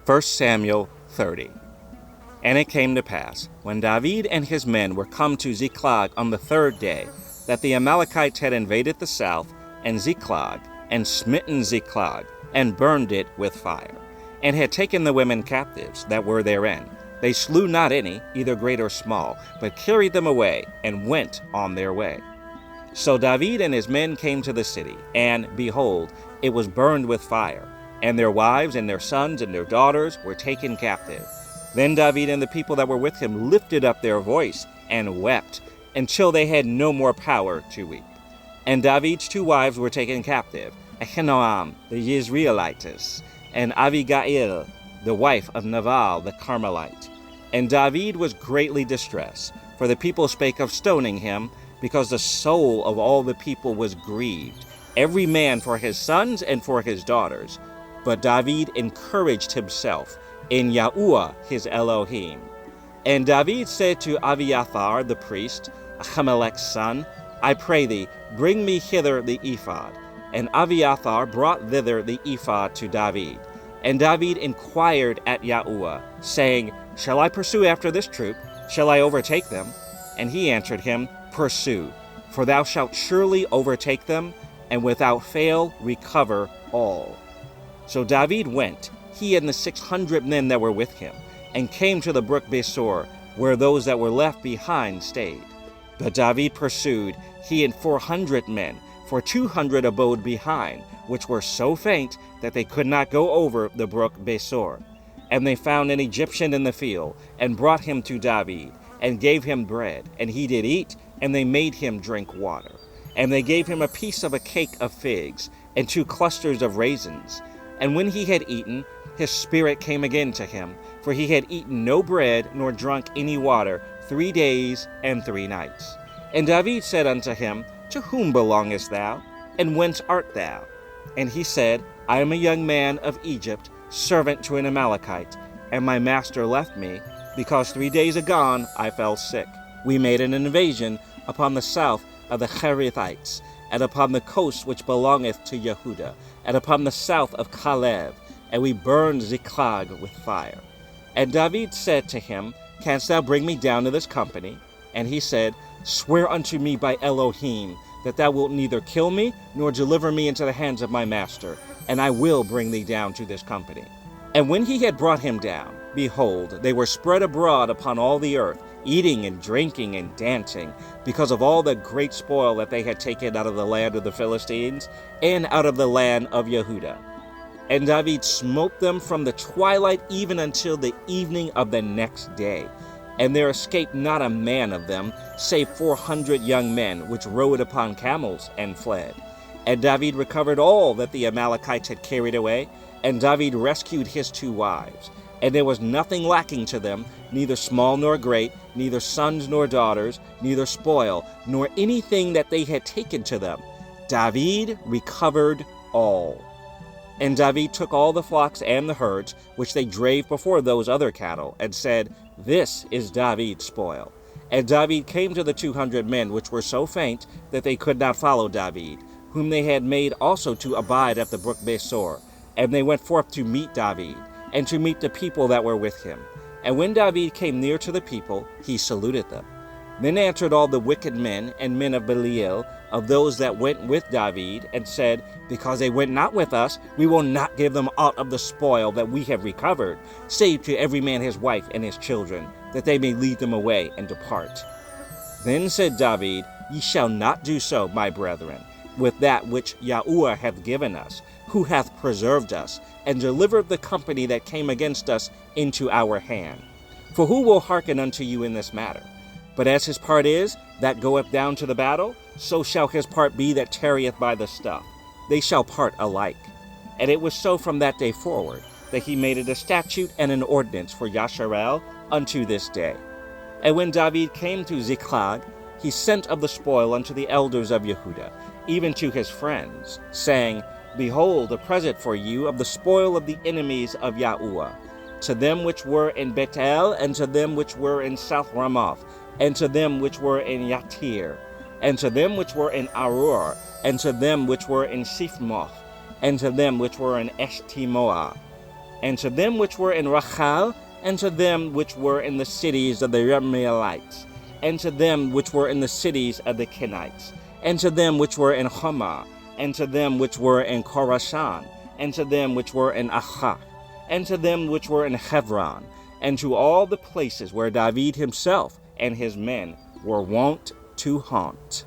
1 Samuel 30. And it came to pass, when David and his men were come to Ziklag on the third day, that the Amalekites had invaded the south, and Ziklag, and smitten Ziklag, and burned it with fire, and had taken the women captives that were therein. They slew not any, either great or small, but carried them away, and went on their way. So David and his men came to the city, and, behold, it was burned with fire, and their wives and their sons and their daughters were taken captive. Then David and the people that were with him lifted up their voice and wept, until they had no more power to weep. And David's two wives were taken captive, Ahinoam the Jezreelitess, and Abigail, the wife of Nabal the Carmelite. And David was greatly distressed, for the people spake of stoning him, because the soul of all the people was grieved, every man for his sons and for his daughters. But David encouraged himself in Yahuwah his Elohim. And David said to Abiathar the priest, Ahimelech's son, I pray thee, bring me hither the ephod. And Abiathar brought thither the ephod to David. And David inquired at Yahuwah, saying, Shall I pursue after this troop? Shall I overtake them? And he answered him, Pursue, for thou shalt surely overtake them, and without fail recover all. So David went, he and the 600 men that were with him, and came to the brook Besor, where those that were left behind stayed. But David pursued, he and 400 men, for 200 abode behind, which were so faint that they could not go over the brook Besor. And they found an Egyptian in the field, and brought him to David, and gave him bread, and he did eat, and they made him drink water. And they gave him a piece of a cake of figs, and 2 clusters of raisins. And when he had eaten, his spirit came again to him, for he had eaten no bread, nor drunk any water, 3 days and 3 nights. And David said unto him, To whom belongest thou? And whence art thou? And he said, I am a young man of Egypt, servant to an Amalekite, and my master left me, because 3 days agone I fell sick. We made an invasion upon the south of the Cherethites, and upon the coast which belongeth to Yehudah, and upon the south of Caleb, and we burned Ziklag with fire. And David said to him, Canst thou bring me down to this company? And he said, Swear unto me by Elohim, that thou wilt neither kill me, nor deliver me into the hands of my master, and I will bring thee down to this company. And when he had brought him down, behold, they were spread abroad upon all the earth, eating and drinking and dancing, because of all the great spoil that they had taken out of the land of the Philistines, and out of the land of Yehudah. And David smote them from the twilight even until the evening of the next day. And there escaped not a man of them, save 400 young men, which rode upon camels and fled. And David recovered all that the Amalekites had carried away, and David rescued his 2 wives. And there was nothing lacking to them, neither small nor great, neither sons nor daughters, neither spoil, nor anything that they had taken to them. David recovered all. And David took all the flocks and the herds, which they drave before those other cattle, and said, This is David's spoil. And David came to the 200 men which were so faint that they could not follow David, whom they had made also to abide at the brook Besor. And they went forth to meet David, and to meet the people that were with him. And when David came near to the people, he saluted them. Then answered all the wicked men and men of Belial, of those that went with David, and said, Because they went not with us, we will not give them aught of the spoil that we have recovered, save to every man his wife and his children, that they may lead them away and depart. Then said David, Ye shall not do so, my brethren, with that which Yahuwah hath given us, who hath preserved us, and delivered the company that came against us into our hand. For who will hearken unto you in this matter? But as his part is, that goeth down to the battle, so shall his part be that tarrieth by the stuff. They shall part alike. And it was so from that day forward, that he made it a statute and an ordinance for Yasharel unto this day. And when David came to Ziklag, he sent of the spoil unto the elders of Yehudah, even to his friends, saying, Behold, a present for you of the spoil of the enemies of Yahuwah, to them which were in Bethel, and to them which were in South Ramoth, and to them which were in Yatir, and to them which were in Arur, and to them which were in Siphmoth, and to them which were in Eshtemoa. and to them which were in Rachal, and to them which were in the cities of the Yermeelites, and to them which were in the cities of the Kenites, and to them which were in Hamah, and to them which were in Khorashan, and to them which were in Achah, and to them which were in Hebron, and to all the places where David himself and his men were wont to haunt.